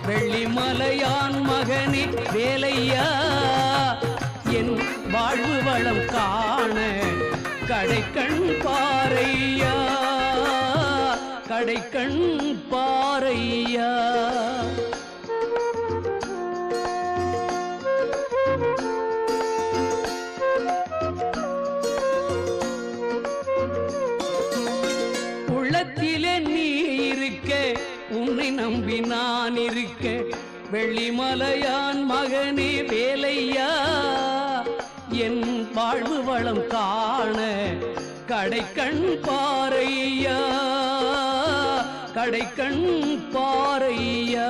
வெள்ளிமலையான் மகனே வேலையா என் வாழ்வு வளம் காண கடைக்கண் பாரையா கடைக்கண் பாரையா உள்ளத்திலே நீ இருக்க உன்னை நம்பி நான் இருக்க வெள்ளிமலையான் மகனே வேலையா என் வாழ்வு வளம் காண கடைக்கண் பாரையா கடைக்கண் பாரையா